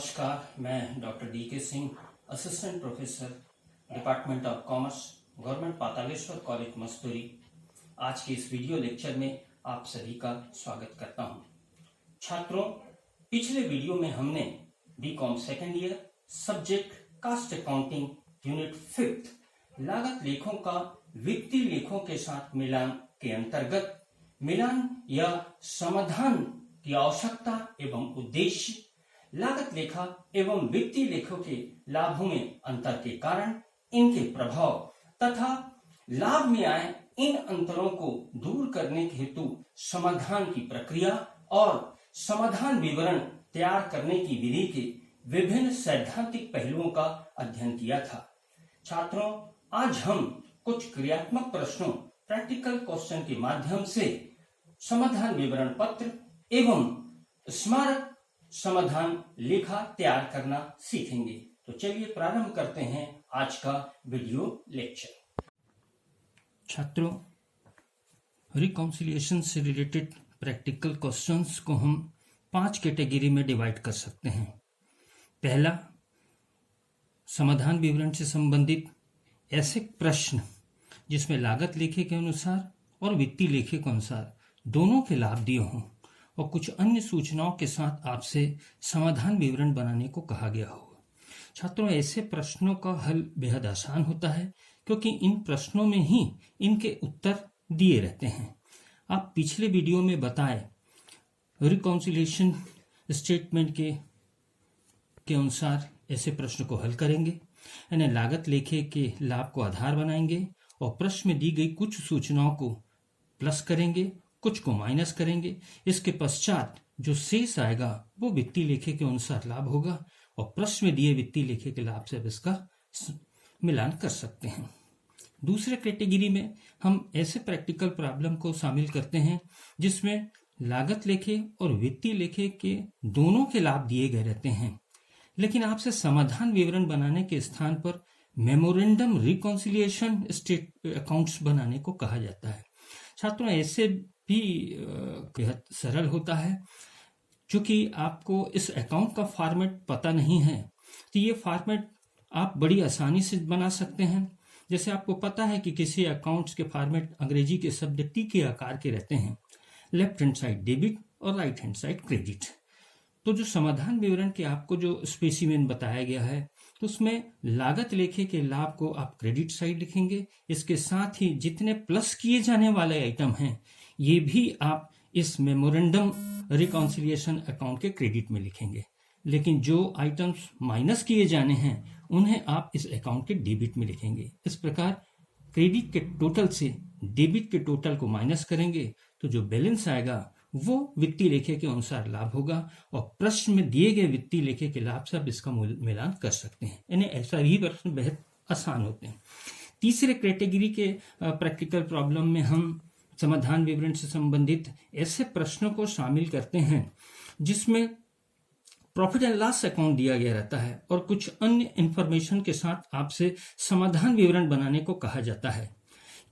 नमस्कार, मैं doctor D के Singh, assistant professor, department of commerce, government Pataleshwar college Masturi. आज के इस वीडियो लेक्चर में आप सभी का स्वागत करता हूं। छात्रों, पिछले वीडियो में हमने BCom second year subject cost accounting unit 5 लागत लेखों का वित्तीय लेखों के साथ मिलान के अंतर्गत मिलान या समाधान की आवश्यकता एवं उद्देश्य, लागत लेखा एवं वित्तीय लेखों के लाभों में अंतर के कारण, इनके प्रभाव तथा लाभ में आए इन अंतरों को दूर करने के हेतु समाधान की प्रक्रिया और समाधान विवरण तैयार करने की विधि के विभिन्न सैद्धांतिक पहलुओं का अध्ययन किया था। छात्रों, आज हम कुछ क्रियात्मक प्रश्नों, प्रैक्टिकल क्वेश्चन के माध्यम से समाधान विवरण पत्र एवं स्मारक समाधान लेखा तैयार करना सीखेंगे। तो चलिए प्रारंभ करते हैं आज का वीडियो लेक्चर। छात्रों, रिकॉन्सिलिएशन से रिलेटेड प्रैक्टिकल क्वेश्चंस को हम 5 कैटेगरी में डिवाइड कर सकते हैं। पहला, समाधान विवरण से संबंधित ऐसे प्रश्न जिसमें लागत लेखे के अनुसार और वित्तीय लेखे के अनुसार दोनों के लाभ दिए हों और कुछ अन्य सूचनाओं के साथ आपसे समाधान विवरण बनाने को कहा गया हो। छात्रों, ऐसे प्रश्नों का हल बेहद आसान होता है क्योंकि इन प्रश्नों में ही इनके उत्तर दिए रहते हैं। आप पिछले वीडियो में बताए रिकॉन्सिलिएशन स्टेटमेंट के अनुसार ऐसे प्रश्न को हल करेंगे, यानी लागत लेखे के लाभ को आधार बनाएंगे और प्रश्न में दी गई कुछ सूचनाओं को प्लस करेंगे, कुछ को माइनस करेंगे। इसके पश्चात जो शेष आएगा वो वित्तीय लेखे के अनुसार लाभ होगा और प्रश्न में दिए वित्तीय लेखे के लाभ से अब इसका मिलान कर सकते हैं। दूसरे कैटेगरी में हम ऐसे प्रैक्टिकल प्रॉब्लम को शामिल करते हैं जिसमें लागत लेखे और वित्तीय लेखे के दोनों के लाभ दिए गए रहते हैं, लेकिन आपसे समाधान विवरण बनाने के स्थान पर मेमोरेंडम रिकॉन्सिलिएशन स्टेट अकाउंट्स बनाने को कहा जाता है। छात्रों, ऐसे भी बेहद सरल होता है। चूंकि आपको इस अकाउंट का फॉर्मेट पता नहीं है तो ये फॉर्मेट आप बड़ी आसानी से बना सकते हैं। जैसे आपको पता है कि किसी अकाउंट्स के फॉर्मेट अंग्रेजी के शब्द टी के आकार के रहते हैं, लेफ्ट हैंड साइड डेबिट और राइट हैंड साइड क्रेडिट। तो जो समाधान विवरण के आपको जो स्पेसिमेन बताया गया है तो उसमें लागत लेखे के लाभ को आप क्रेडिट साइड लिखेंगे। इसके साथ ही जितने प्लस किए जाने वाले आइटम हैं ये भी आप इस मेमोरेंडम रिकॉन्सिलिएशन अकाउंट के क्रेडिट में लिखेंगे, लेकिन जो आइटम्स माइनस किए जाने हैं उन्हें आप इस अकाउंट के डेबिट में लिखेंगे। इस प्रकार क्रेडिट के टोटल से डेबिट के टोटल को माइनस करेंगे तो जो बैलेंस आएगा वो वित्तीय लेखे के अनुसार लाभ होगा और प्रश्न में दिए गए वित्तीय लेखे के लाभ से आप इसका मिलान कर सकते हैं। यानी ऐसा ही प्रश्न बेहद आसान होते हैं। तीसरे कैटेगरी के प्रैक्टिकल प्रॉब्लम में हम समाधान विवरण से संबंधित ऐसे प्रश्नों को शामिल करते हैं जिसमें प्रॉफिट एंड लॉस अकाउंट दिया गया रहता है और कुछ अन्य इंफॉर्मेशन के साथ आपसे समाधान विवरण बनाने को कहा जाता है।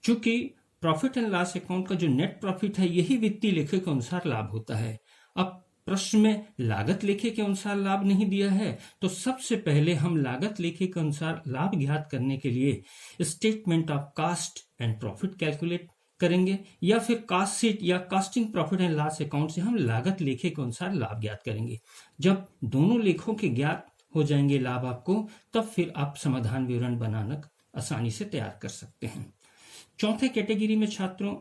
चूंकि प्रॉफिट एंड लॉस अकाउंट का जो नेट प्रॉफिट है यही वित्तीय लेखे के अनुसार लाभ होता है। अब प्रश्न में लागत लेखे के अनुसार लाभ नहीं दिया है तो सबसे पहले हम लागत लेखे के अनुसार लाभ ज्ञात करने के लिए statement of cost and profit calculate करेंगे या फिर कास्ट शीट या costing profit and loss account से हम लागत लेखे के अनुसार लाभ ज्ञात करेंगे। जब दोनों लेखों के ज्ञात हो जाएंगे लाभ आपको, तब फिर आप समाधान विवरण बनाना आसानी से तैयार कर सकते हैं। चौथे कैटेगरी में छात्रों,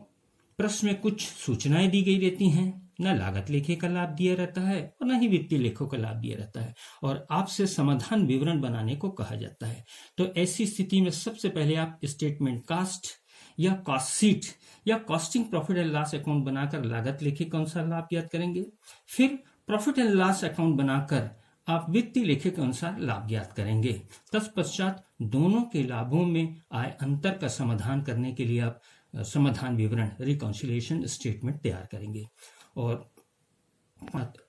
प्रश्न में कुछ सूचनाएं दी गई रहती हैं, न लागत लेखे का लाभ दिया रहता है और न ही वित्तीय लेखों का लाभ दिया रहता है और आपसे समाधान विवरण बनाने को कहा जाता है। तो ऐसी स्थिति में सबसे पहले आप स्टेटमेंट कास्ट या कॉस्ट शीट या costing profit and loss account बनाकर लागत लेखे के अनुसार लाभ ज्ञात करेंगे। फिर प्रॉफिट एंड लॉस अकाउंट बनाकर आप वित्तीय लेखे के अनुसार लाभ ज्ञात करेंगे। तत्पश्चात दोनों के लाभों में आए अंतर का समाधान करने के लिए आप समाधान विवरण रिकॉन्सिलिएशन स्टेटमेंट तैयार करेंगे। और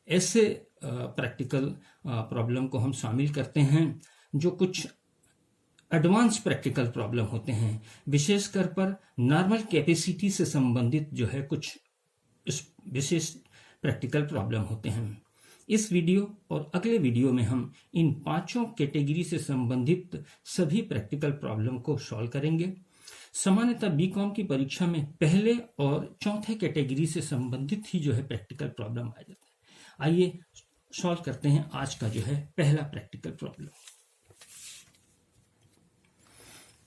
ऐसे प्रैक्टिकल प्रॉब्लम को हम शामिल करते हैं जो कुछ एडवांस प्रैक्टिकल प्रॉब्लम होते हैं, विशेषकर पर नॉर्मल कैपेसिटी से संबंधित जो है कुछ विशेष प्रैक्टिकल प्रॉब्लम होते हैं। इस वीडियो और अगले वीडियो में हम इन पांचों कैटेगरी से संबंधित सभी प्रैक्टिकल प्रॉब्लम को सॉल्व करेंगे। सामान्यतः बीकॉम की परीक्षा में पहले और चौथे कैटेगरी से संबंधित ही जो है प्रैक्टिकल प्रॉब्लम आ जाता है। आइए सॉल्व करते हैं आज का जो है पहला practical problem.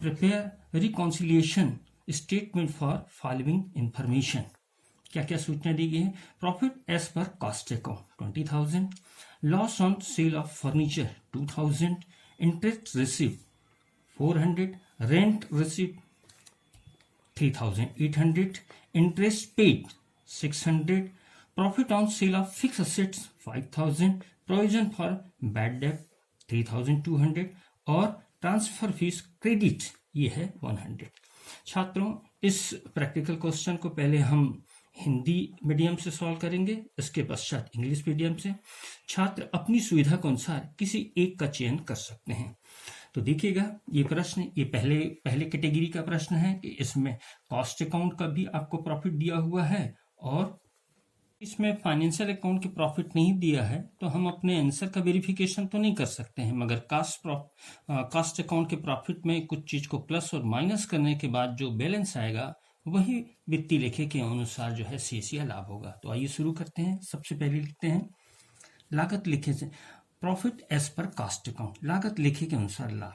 Prepare reconciliation statement for following information. क्या क्या सूचना दी गई है? Profit as per cost account 20,000, loss on sale of furniture 2,000, interest receive 400, rent receive 3,800, interest paid 600, profit on sale of fix assets 5,000, provision for bad debt 3,200 और transfer fees credit ये है 100। छात्रों, इस प्रैक्टिकल क्वेश्चन को पहले हम Hindi medium से solve करेंगे, इसके पश्चात इंग्लिश मीडियम से। छात्र अपनी सुविधा के अनुसार किसी एक का चयन कर सकते हैं। तो देखिएगा, ये प्रश्न ये पहले कैटेगरी का प्रश्न है कि इसमें कॉस्ट अकाउंट का भी आपको प्रॉफिट दिया हुआ है और इसमें फाइनेंशियल अकाउंट के प्रॉफिट नहीं दिया है, तो हम अपने आंसर का वेरिफिकेशन तो नहीं कर सकते हैं, मगर कॉस्ट अकाउंट के प्रॉफिट में कुछ चीज को प्लस और माइनस करने के बाद जो बैलेंस आएगा वही वित्तीय लेखे के अनुसार जो है शेष या लाभ होगा। तो आइए शुरू करते हैं। सबसे पहले लिखते हैं लागत लेखे से profit as per cost account, लागत लेखे के अनुसार लाभ।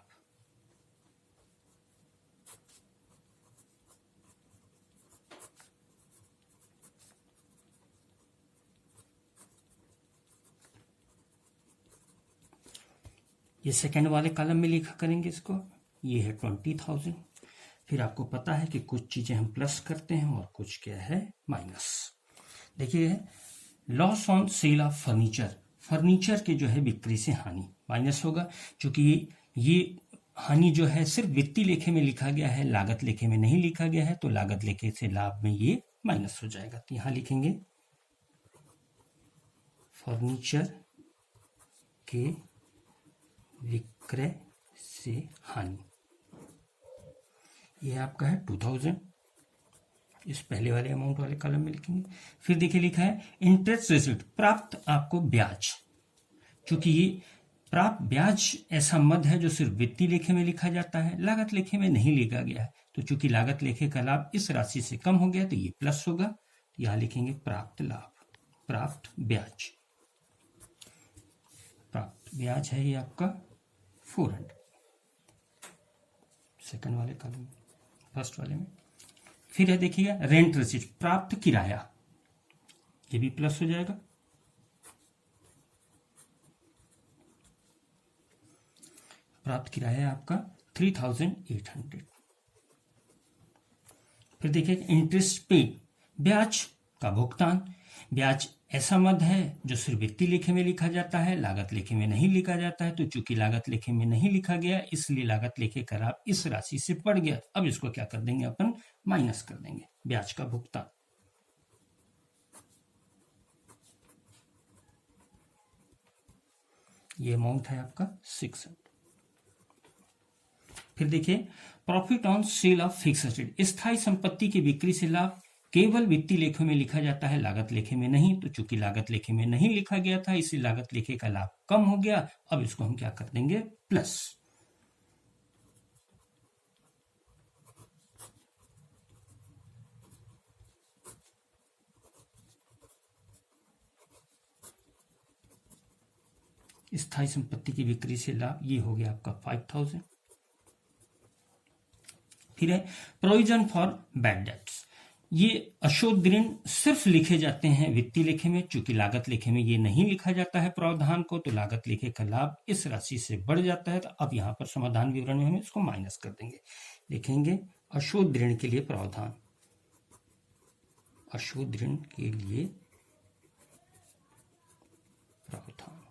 ये सेकंड वाले कॉलम में लिखा करेंगे इसको। ये है 20,000। फिर आपको पता है कि कुछ चीजें हम प्लस करते हैं और कुछ क्या है माइनस। देखिए, loss on sale of furniture, furniture के जो है बिक्री से हानि माइनस होगा, क्योंकि ये हानि जो है सिर्फ वित्तीय लेखे में लिखा गया है, लागत लेखे में नहीं लिखा गया है, तो लागत लेखे से लाभ में ये माइनस हो जाएगा। तो यहां लिखेंगे फर्नीचर के विक्रय से हानि, ये आपका है 2000, इस पहले वाले अमाउंट वाले कॉलम में लिखेंगे। फिर देखिए लिखा है इंटरेस्ट रिसीव्ड, प्राप्त आपको ब्याज, क्योंकि ये प्राप्त ब्याज ऐसा मद है जो सिर्फ वित्तीय लेखे में लिखा जाता है, लागत लेखे में नहीं लिखा गया है। तो चूंकि लागत लेखे का लाभ इस राशि से कम हो गया तो ये प्लस होगा। यहां लिखेंगे प्राप्त लाभ, प्राप्त ब्याज, प्राप्त ब्याज है ये आपका 400 सेकंड वाले कॉलम में, फर्स्ट वाले में। फिर है देखिएगा रेंट रिसीट, प्राप्त किराया, ये भी प्लस हो जाएगा। प्राप्त किराया आपका 3,800। फिर देखिए इंटरेस्ट पे, ब्याज का भुगतान, ब्याज ऐसा मद है जो सिर्फ वित्तीय लेखे में लिखा जाता है, लागत लेखे में नहीं लिखा जाता है। तो चूंकि लागत लेखे में नहीं लिखा गया इसलिए लागत लेखे का लाभ इस राशि से बढ़ गया। अब इसको क्या कर देंगे अपन, माइनस कर देंगे, ब्याज का भुगतान। ये अमाउंट है आपका 600। फिर देखिए profit on sale of fix asset, स्थायी संपत्ति की बिक्री से लाभ केवल वित्तीय लेखे में लिखा जाता है, लागत लेखे में नहीं। तो चूंकि लागत लेखे में नहीं लिखा गया था इसलिए लागत लेखे का लाभ कम हो गया। अब इसको हम क्या कर देंगे, प्लस। स्थायी संपत्ति की बिक्री से लाभ ये हो गया आपका 5,000। फिर है प्रोविजन फॉर बैड डेट्स, ये अशुद्ध ऋण सिर्फ लिखे जाते हैं वित्तीय लेखे में, चूंकि लागत लेखे में ये नहीं लिखा जाता है प्रावधान को, तो लागत लेखे का लाभ इस राशि से बढ़ जाता है। तो अब यहां पर समाधान विवरण में हम इसको माइनस कर देंगे, लिखेंगे अशुद्ध ऋण के लिए प्रावधान, अशुद्ध ऋण के लिए प्रावधान,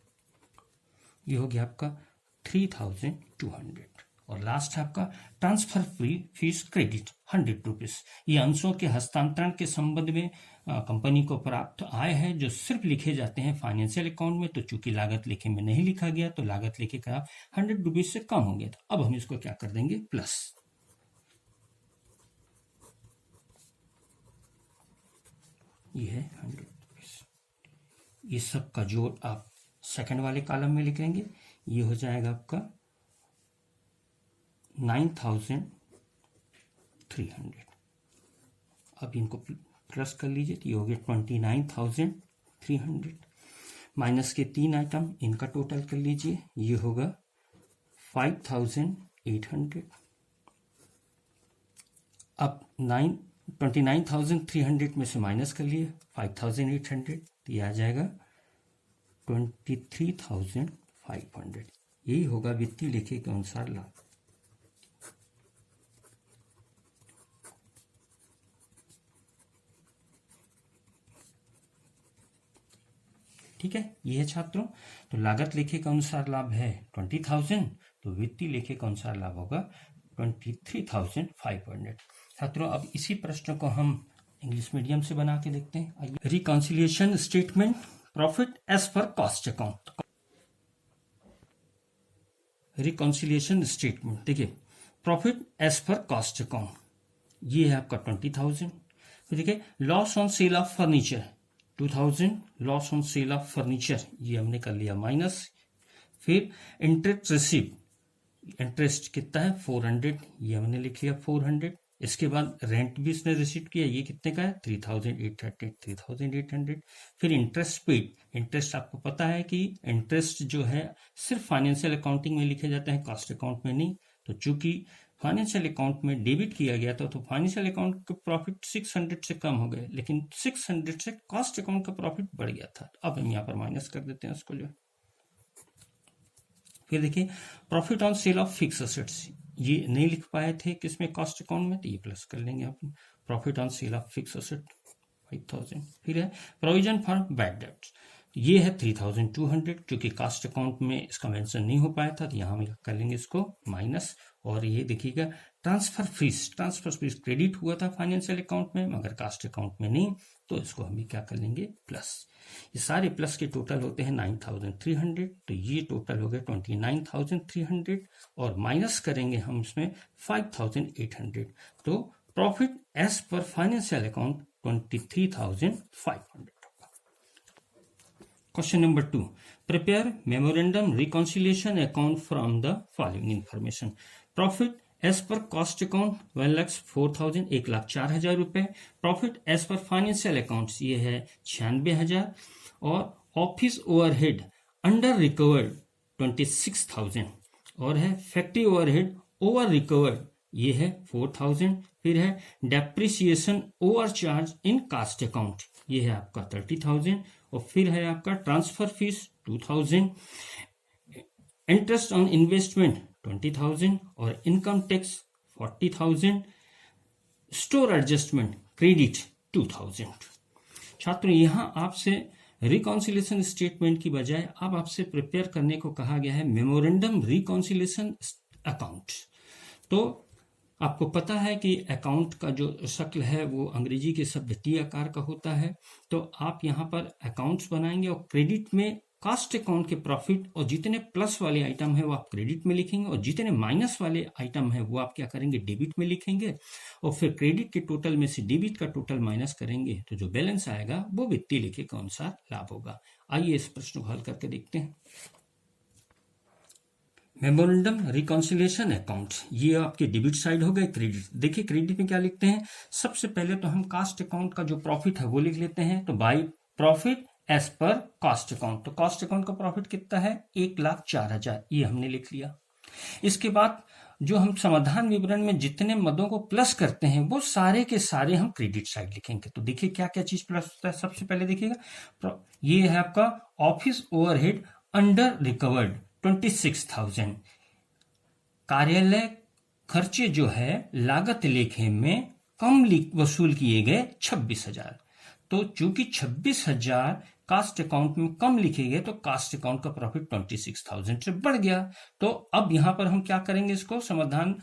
ये हो गया आपका 3,200। और लास्ट है आपका ट्रांसफर फीस क्रेडिट 100 रुपीज, ये अंशों के हस्तांतरण के संबंध में कंपनी को प्राप्त आय है जो सिर्फ लिखे जाते हैं फाइनेंशियल अकाउंट में। तो चूंकि लागत लेखे में नहीं लिखा गया तो लागत लेखे का 100 रुपीज से कम हो गया। तो अब हम इसको क्या कर देंगे, प्लस। ये है 100 रुपीज, ये सब का जोड़ आप सेकंड वाले कॉलम में लिखेंगे। ये हो जाएगा आपका 9300। अब इनको प्लस कर लीजिए तो ये हो गया 29,300 माइनस के 3 आइटम, इनका टोटल कर लीजिए, ये होगा 5,800। अब 29,300 में से माइनस कर लिए 5,800, तो ये आ जाएगा 23,500। यही होगा वित्तीय लेखे के अनुसार लाभ। ठीक है, ये है छात्रों। तो लागत लेखे के अनुसार लाभ है 20,000, तो वित्तीय लेखे के अनुसार लाभ होगा 23,500। छात्रों, अब इसी प्रश्न को हम इंग्लिश मीडियम से बना के देखते हैं। आइए, reconciliation statement profit as per cost account. Reconciliation statement देखिए, profit as per cost account, ये है आपका 20,000। फिर देखिए loss on sale of furniture 2,000, loss on sale of furniture ये हमने कर लिया माइनस। फिर इंटरेस्ट रिसीव, इंटरेस्ट कितना है 400, ये हमने लिख लिया 400। इसके बाद रेंट भी इसने रिसीव किया, ये कितने का है 3,800। फिर इंटरेस्ट पेड, इंटरेस्ट आपको पता है कि इंटरेस्ट जो है सिर्फ फाइनेंशियल अकाउंटिंग में लिखे जाते हैं, कॉस्ट अकाउंट में नहीं। तो चूंकि फाइनेंशियल अकाउंट में डेबिट किया गया था, तो फाइनेंशियल अकाउंट का प्रॉफिट 600 से कम हो गए, लेकिन 600 से कॉस्ट अकाउंट का प्रॉफिट बढ़ गया था। अब हम यहाँ पर माइनस कर देते हैं उसको जो। फिर देखिए profit on sale of fix assets, ये नहीं लिख पाए थे किसमें कॉस्ट अकाउंट में, तो ये प्लस कर लेंगे आप। Profit on sale of fix asset 5,000। फिर है प्रोविजन फॉर बैड डेब्ट्स, ये है 3,200, क्योंकि कास्ट अकाउंट में इसका मेंशन नहीं हो पाया था, तो यहाँ हम कर लेंगे इसको माइनस। और ये देखिएगा transfer fees, transfer fees credit हुआ था फाइनेंशियल अकाउंट में मगर कास्ट अकाउंट में नहीं, तो इसको हम भी क्या कर लेंगे प्लस। ये सारे प्लस के टोटल होते हैं 9,300, तो ये टोटल हो गया 29,300 और माइनस करेंगे हम इसमें 5,800, तो profit as per financial account 23,500। Question number 2. Prepare memorandum reconciliation account from the following information. Profit as per cost account 1,04,000, 1,04,000 रुपए। Profit as per financial accounts ये है 96,000 और ऑफिस ओवरहेड अंडर रिकवर्ड 26,000 और है फैक्ट्री ओवरहेड ओवर रिकवर्ड ये है 4,000। फिर है depreciation over charge in cost account ये है आपका 30,000 और फिर है आपका transfer fees 2,000, interest on investment 20,000 और income tax 40,000, store adjustment credit 2,000। छात्रों यहां आपसे रिकॉन्सिलिएशन स्टेटमेंट की बजाय अब आपसे प्रिपेयर करने को कहा गया है मेमोरेंडम रिकॉन्सिलिएशन अकाउंट। तो आपको पता है कि अकाउंट का जो शक्ल है वो अंग्रेजी के शब्द टी आकार का होता है, तो आप यहाँ पर अकाउंट्स बनाएंगे और क्रेडिट में कास्ट अकाउंट के प्रॉफिट और जितने प्लस वाले आइटम है वो आप क्रेडिट में लिखेंगे और जितने माइनस वाले आइटम है वो आप क्या करेंगे डेबिट में लिखेंगे और फिर क्रेडिट के टोटल में से डेबिट का टोटल माइनस करेंगे तो जो बैलेंस आएगा वो वित्तीय लेखे के अनुसार लाभ होगा। आइए इस प्रश्न को हल करके देखते हैं। मेमोरेंडम रिकॉन्सिलिएशन अकाउंट ये आपके डेबिट साइड हो गए। क्रेडिट देखिए क्रेडिट में क्या लिखते हैं, सबसे पहले तो हम कास्ट अकाउंट का जो प्रॉफिट है वो लिख लेते हैं, तो by profit as per cost account, तो कास्ट अकाउंट का प्रॉफिट कितना है 1,04,000 ये हमने लिख लिया। इसके बाद जो हम समाधान विवरण में जितने मदों को प्लस करते हैं वो सारे के सारे हम क्रेडिट साइड लिखेंगे। तो देखिए क्या क्या चीज प्लस होता है। सबसे पहले देखिएगा ये है आपका ऑफिस ओवरहेड अंडर रिकवर्ड 26,000, कार्यालय खर्चे जो है लागत लेखे में कम वसूल किए गए 26,000। तो चूंकि 26,000 कास्ट अकाउंट में कम लिखे गए तो कास्ट अकाउंट का प्रॉफिट 26,000 से बढ़ गया। तो अब यहां पर हम क्या करेंगे, इसको समाधान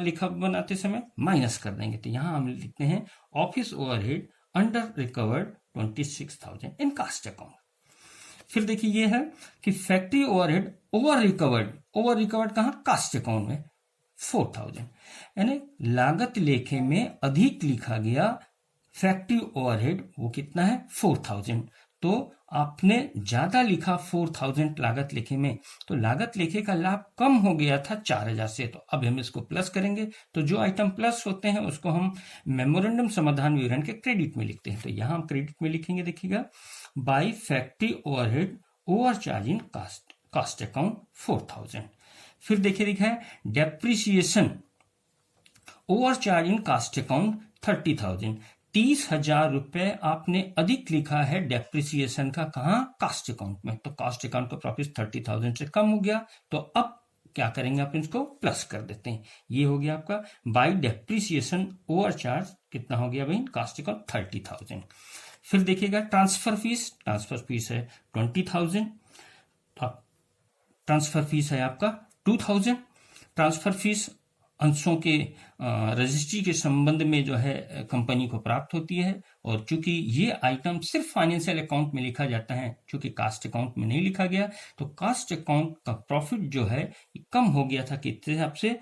लिखा बनाते समय माइनस कर देंगे। तो यहां हम लिखते हैं ऑफिस ओवरहेड अंडर रिकवर्ड 26,000 इन कास्ट अकाउंट। फिर देखिए ये है कि फैक्ट्री ओवरहेड ओवर रिकवर्ड कहां कास्ट अकाउंट में 4,000, यानी लागत लेखे में अधिक लिखा गया फैक्ट्री ओवरहेड वो कितना है 4,000। तो आपने ज्यादा लिखा 4000 लागत लेखे में, तो लागत लेखे का लाभ कम हो गया था 4000 से, तो अब हम इसको प्लस करेंगे। तो जो आइटम प्लस होते हैं उसको हम मेमोरेंडम समाधान विवरण के क्रेडिट में लिखते हैं। तो यहां हम क्रेडिट में लिखेंगे, देखिएगा, by factory overhead over charge in cost account 4000। फिर देखिए लिखा है depreciation over charge in cost account 30,000। 30,000 रुपए आपने अधिक लिखा है डेप्रिसिएशन का, कहां? कास्ट अकाउंट में। तो कास्ट अकाउंट का प्रॉफिट 30,000 से कम हो गया, तो अब क्या करेंगे, आप इसको प्लस कर देते हैं। ये हो गया आपका बाई डेप्रिसिएशन ओवर चार्ज, कितना हो गया भाई? Cost account 30,000। फिर देखिएगा ट्रांसफर फीस है 20,000, ट्रांसफर फीस है आपका 2,000। ट्रांसफर फीस अंशों के रजिस्ट्री के संबंध में जो है कंपनी को प्राप्त होती है, और चूंकि ये आइटम सिर्फ फाइनेंशियल अकाउंट में लिखा जाता है, चूंकि कास्ट अकाउंट में नहीं लिखा गया, तो कास्ट अकाउंट का प्रॉफिट जो है कम हो गया था कितने हिसाब से?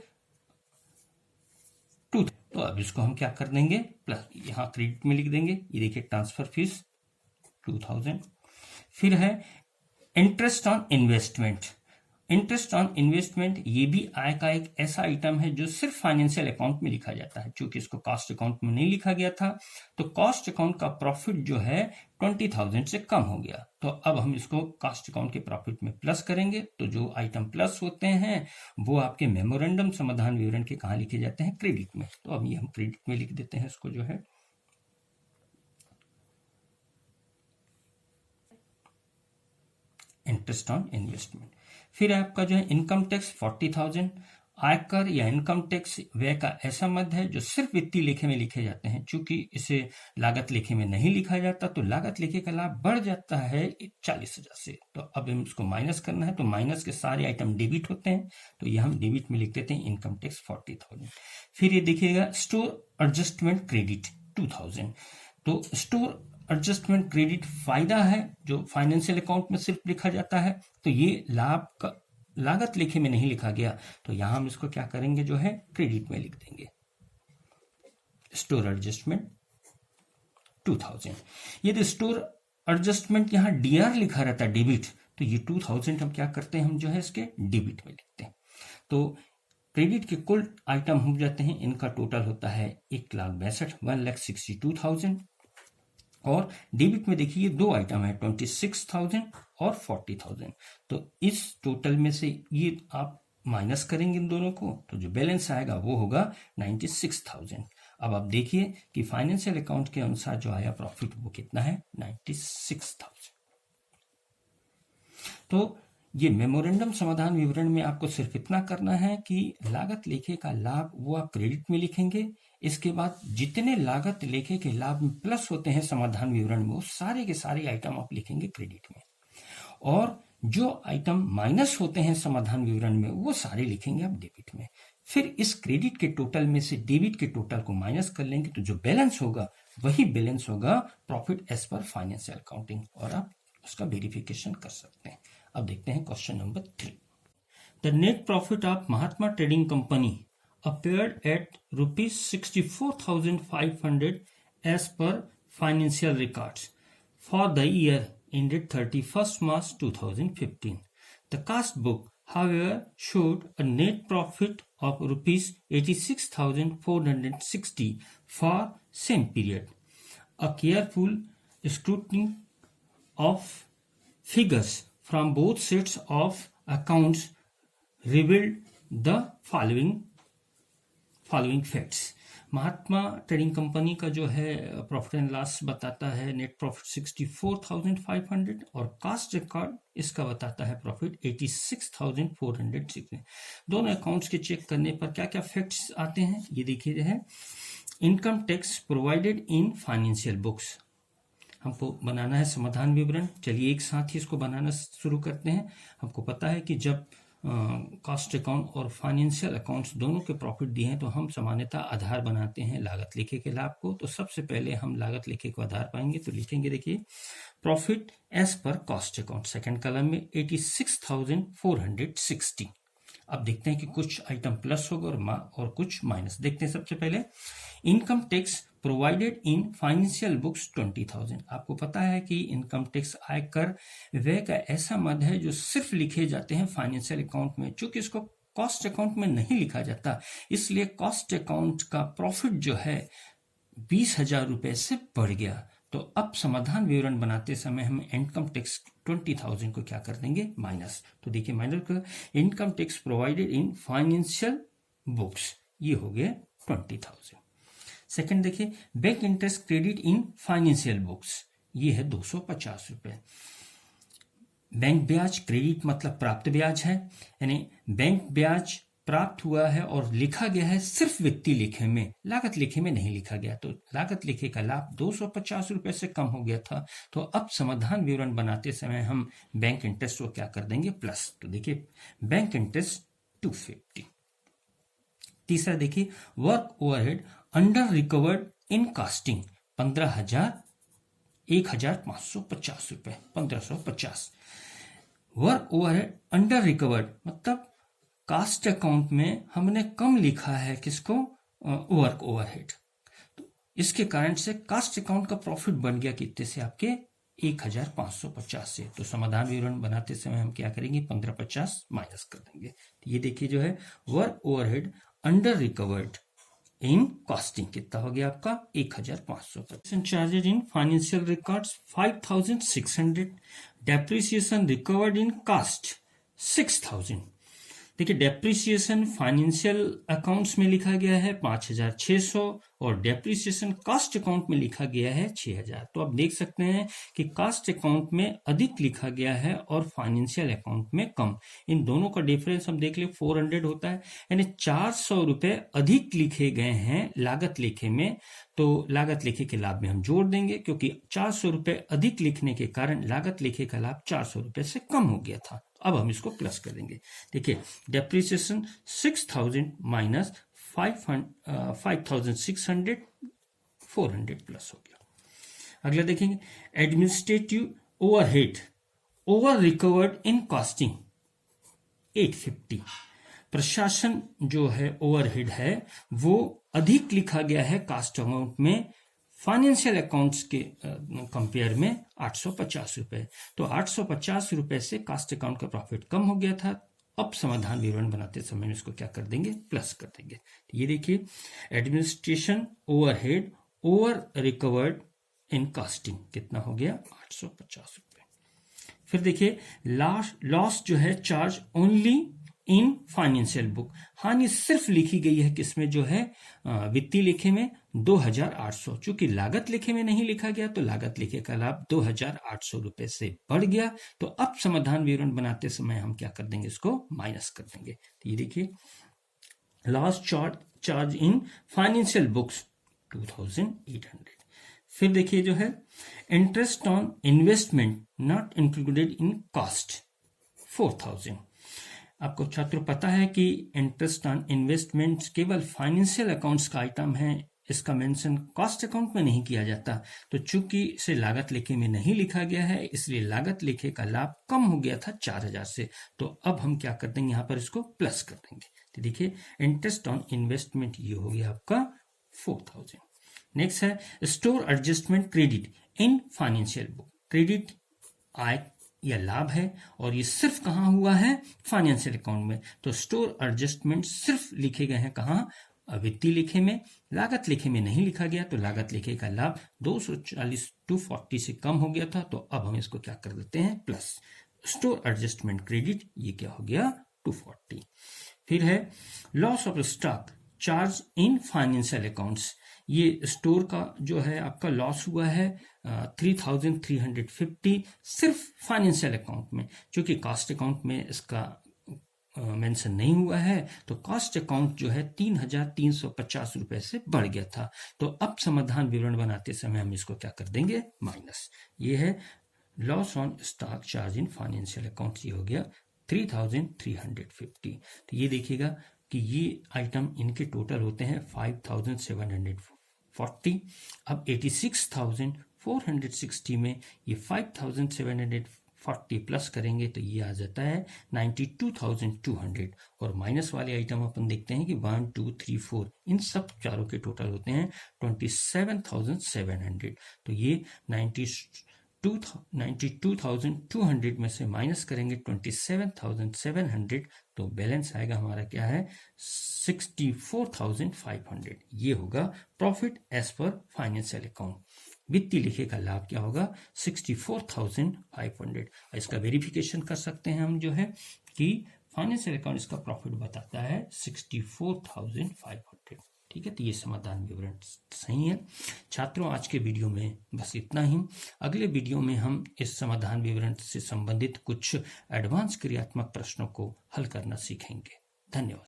2। तो अब इसको हम क्या कर देंगे, प्लस यहां क्रेडिट में लिख देंगे। ये देखिए ट्रांसफर फीस 2000। फिर है interest on investment. Interest on investment ये भी आय का एक ऐसा आइटम है जो सिर्फ फाइनेंशियल अकाउंट में लिखा जाता है, क्योंकि इसको कॉस्ट अकाउंट में नहीं लिखा गया था, तो कॉस्ट अकाउंट का प्रॉफिट जो है 20,000 से कम हो गया। तो अब हम इसको कॉस्ट अकाउंट के प्रॉफिट में प्लस करेंगे। तो जो आइटम प्लस होते हैं वो आपके मेमोरेंडम समाधान विवरण के कहां लिखे जाते हैं? क्रेडिट में। तो अब ये हम क्रेडिट में लिख देते हैं इसको, जो है इंटरेस्ट ऑन इन्वेस्टमेंट। फिर आपका जो है इनकम टैक्स 40,000। आयकर या इनकम टैक्स व्यय का ऐसा मद है जो सिर्फ वित्तीय लेखे में लिखे जाते हैं, चूंकि इसे लागत लेखे में नहीं लिखा जाता, तो लागत लेखे का लाभ बढ़ जाता है 40,000 से। तो अब हम इसको माइनस करना है, तो माइनस के सारे आइटम डेबिट होते हैं, तो ये हम डेबिट में लिख देते हैं इनकम टैक्स 40,000। फिर ये देखिएगा स्टोर एडजस्टमेंट क्रेडिट 2,000। तो स्टोर एडजस्टमेंट क्रेडिट फायदा है जो फाइनेंशियल अकाउंट में सिर्फ लिखा जाता है, तो ये लाभ का लागत लेखे में नहीं लिखा गया, तो यहां हम इसको क्या करेंगे, जो है क्रेडिट में लिख देंगे स्टोर एडजस्टमेंट 2000। यदि स्टोर एडजस्टमेंट यहां डीआर लिखा रहता है डेबिट, तो ये 2000 हम क्या करते हैं, हम जो है इसके डेबिट में लिखते हैं। तो क्रेडिट के कुल आइटम हो जाते हैं, इनका टोटल होता है 1,62,000, और डेबिट में देखिए दो आइटम है 26,000 और 40,000। तो इस टोटल में से ये आप माइनस करेंगे इन दोनों को, तो जो बैलेंस आएगा वो होगा 96,000। अब आप देखिए कि फाइनेंशियल अकाउंट के अनुसार जो आया प्रॉफिट वो कितना है, 96,000। तो ये मेमोरेंडम समाधान विवरण में आपको सिर्फ इतना करना है कि लागत लेखे का लाभ वो आप क्रेडिट में लिखेंगे। इसके बाद जितने लागत लेखे के लाभ में प्लस होते हैं समाधान विवरण में, वो सारे के सारे आइटम आप लिखेंगे क्रेडिट में, और जो आइटम माइनस होते हैं समाधान विवरण में वो सारे लिखेंगे आप डेबिट में। फिर इस क्रेडिट के टोटल में से डेबिट के टोटल को माइनस कर लेंगे, तो जो बैलेंस होगा वही बैलेंस होगा profit as per financial accounting, और आप उसका वेरिफिकेशन कर सकते हैं। अब देखते हैं question number 3। The net profit of Mahatma trading company appeared at rupees 64,500 as per financial records for the year ended 31st March 2015. The cost book, however, showed a net profit of rupees 86,460 for same period. A careful scrutiny of figures from both sets of accounts revealed the following facts. Mahatma trading company का जो है profit and loss बताता है net profit 64,500, और cast record इसका बताता है profit 86,460। दोनों अकाउंट्स के चेक करने पर क्या क्या फैक्ट्स आते हैं ये देखिए है। Income tax provided in financial books, हमको बनाना है समाधान विवरण। चलिए एक साथ ही इसको बनाना शुरू करते हैं। हमको पता है कि जब कॉस्ट अकाउंट और फाइनेंशियल अकाउंट्स दोनों के प्रॉफिट दिए हैं तो हम सामान्यतः आधार बनाते हैं लागत लेखे के लाभ को। तो सबसे पहले हम लागत लेखे को आधार पाएंगे, तो लिखेंगे देखिए profit as per cost account, second column में 86,460। अब देखते हैं कि कुछ आइटम प्लस होगा और कुछ माइनस। देखते हैं सबसे पहले income tax provided in financial books 20,000। आपको पता है कि इनकम टैक्स आयकर व्यय का ऐसा मद है जो सिर्फ लिखे जाते हैं फाइनेंशियल अकाउंट में। चूंकि इसको कॉस्ट अकाउंट में नहीं लिखा जाता, इसलिए कॉस्ट अकाउंट का प्रॉफिट जो है 20,000 रुपए से बढ़ गया। तो अब समाधान विवरण बनाते समय हम इनकम टैक्स 20,000 को क्या कर देंगे, माइनस। तो देखिए माइनस का income tax provided in financial books, ये हो गया 20,000। सेकंड देखिए, bank interest credit in financial books, ये है 250 रुपए। बैंक ब्याज क्रेडिट मतलब प्राप्त ब्याज है, यानी बैंक ब्याज प्राप्त हुआ है और लिखा गया है सिर्फ वित्तीय लेखे में, लागत लेखे में नहीं लिखा गया। तो लागत लेखे का लाभ 250 रुपए से कम हो गया था। तो अब समाधान विवरण बनाते समय हम बैंक इंटरेस्ट को क्या कर देंगे, प्लस। तो देखिए बैंक इंटरेस्ट 250। तीसरा देखिए, वर्क ओवरहेड अंडर रिकवर्ड इन कास्टिंग 1,550 रुपए, 1550। वर्क ओवरहेड अंडर रिकवर्ड मतलब कास्ट अकाउंट में हमने कम लिखा है किसको, वर्क ओवरहेड। तो इसके कारण से कास्ट अकाउंट का प्रॉफिट बन गया कितने से, आपके 1,550 से। तो समाधान विवरण बनाते समय हम क्या करेंगे, 1550 माइनस कर देंगे। तो ये देखिए जो है work overhead under recovered in costing कितना हो गया आपका, 1,550। Charges in financial records 5,600। Depreciation recovered in cost 6,000। देखिए डेप्रिसिएशन फाइनेंशियल अकाउंट्स में लिखा गया है 5,600 और डेप्रिसिएशन कास्ट अकाउंट में लिखा गया है 6,000। तो आप देख सकते हैं कि कास्ट अकाउंट में अधिक लिखा गया है और फाइनेंशियल अकाउंट में कम। इन दोनों का डिफरेंस हम देख ले 400 होता है, यानी 400 रुपए अधिक लिखे गए हैं लागत लेखे में। तो लागत लेखे के लाभ में हम जोड़ देंगे, क्योंकि 400 रुपए अधिक लिखने के कारण लागत लेखे का लाभ 400 रुपए से कम हो गया था। अब हम इसको प्लस कर देंगे। देखिए डेप्रिसिएशन 6,000 माइनस 5,600, 400 प्लस हो गया। अगला देखेंगे, administrative overhead over recovered in costing 850। प्रशासन जो है ओवरहेड है वो अधिक लिखा गया है कास्ट अकाउंट में, फाइनेंशियल अकाउंट्स के कंपेयर में 850 रुपए। तो 850 रुपए से कास्ट अकाउंट का प्रॉफिट कम हो गया था। अब समाधान विवरण बनाते समय इसको क्या कर देंगे, प्लस कर देंगे। ये देखिए administration overhead over recovered in casting कितना हो गया, 850 रुपए। फिर देखिए लॉस जो है charge only in financial book, हानि सिर्फ लिखी गई है किसमें, जो है वित्तीय लेखे में 2,800। चूंकि लागत लेखे में नहीं लिखा गया तो लागत लेखे का लाभ 2,800 रुपए से बढ़ गया। तो अब समाधान विवरण बनाते समय हम क्या कर देंगे, इसको माइनस कर देंगे। तो ये देखिए loss charge in financial books 2,800। फिर देखिए जो है interest on investment not included in cost 4,000। आपको छात्रों पता है कि इंटरेस्ट ऑन इन्वेस्टमेंट केवल फाइनेंशियल अकाउंट्स का आइटम है, इसका मेंशन कॉस्ट अकाउंट में नहीं किया जाता। तो चूंकि इसे लागत लेखे में नहीं लिखा गया है, इसलिए लागत लेखे का लाभ कम हो गया था 4,000 से। तो अब हम क्या कर देंगे, यहां पर इसको प्लस कर देंगे। तो देखिए इंटरेस्ट ऑन इन्वेस्टमेंट ये हो गया आपका 4,000। नेक्स्ट है store adjustment credit in financial book. Credit आय या लाभ है और ये सिर्फ कहां हुआ है, फाइनेंशियल अकाउंट में। तो स्टोर एडजस्टमेंट सिर्फ लिखे गए हैं कहां, वित्तीय लेखे में। लागत लेखे में नहीं लिखा गया तो लागत लेखे का लाभ 240 से कम हो गया था। तो अब हम इसको क्या कर देते हैं, प्लस। स्टोर एडजस्टमेंट क्रेडिट ये क्या हो गया, 240। फिर है loss of stock charge in financial accounts. ये स्टोर का जो है आपका लॉस हुआ है 3,350 सिर्फ फाइनेंशियल अकाउंट में। क्योंकि कॉस्ट अकाउंट में इसका मेंशन नहीं हुआ है तो कॉस्ट अकाउंट जो है 3,350 रुपए से बढ़ गया था। तो अब समाधान विवरण बनाते समय हम इसको क्या कर देंगे, माइनस। ये है loss on stock charge in financial account, ये हो गया 3,350। तो ये देखिएगा कि ये आइटम इनके टोटल होते हैं 5,740। अब 86,460 में ये 5,740 40 प्लस करेंगे तो ये आ जाता है 92,200। और माइनस वाले आइटम अपन देखते हैं कि 1 2 3 4 इन सब चारों के टोटल होते हैं 27,700। तो ये 92,200 में से माइनस करेंगे 27,700 तो बैलेंस आएगा हमारा क्या है 64,500। ये होगा profit as per financial account. वित्तीय लेखे का लाभ क्या होगा 64,500। इसका वेरिफिकेशन कर सकते हैं हम जो है कि फाइनेंशियल अकाउंट इसका प्रॉफिट बताता है 64,500। ठीक है, तो ये समाधान विवरण सही है। छात्रों, आज के वीडियो में बस इतना ही। अगले वीडियो में हम इस समाधान विवरण से संबंधित कुछ एडवांस क्रियात्मक प्रश्नों को हल करना सीखेंगे। धन्यवाद।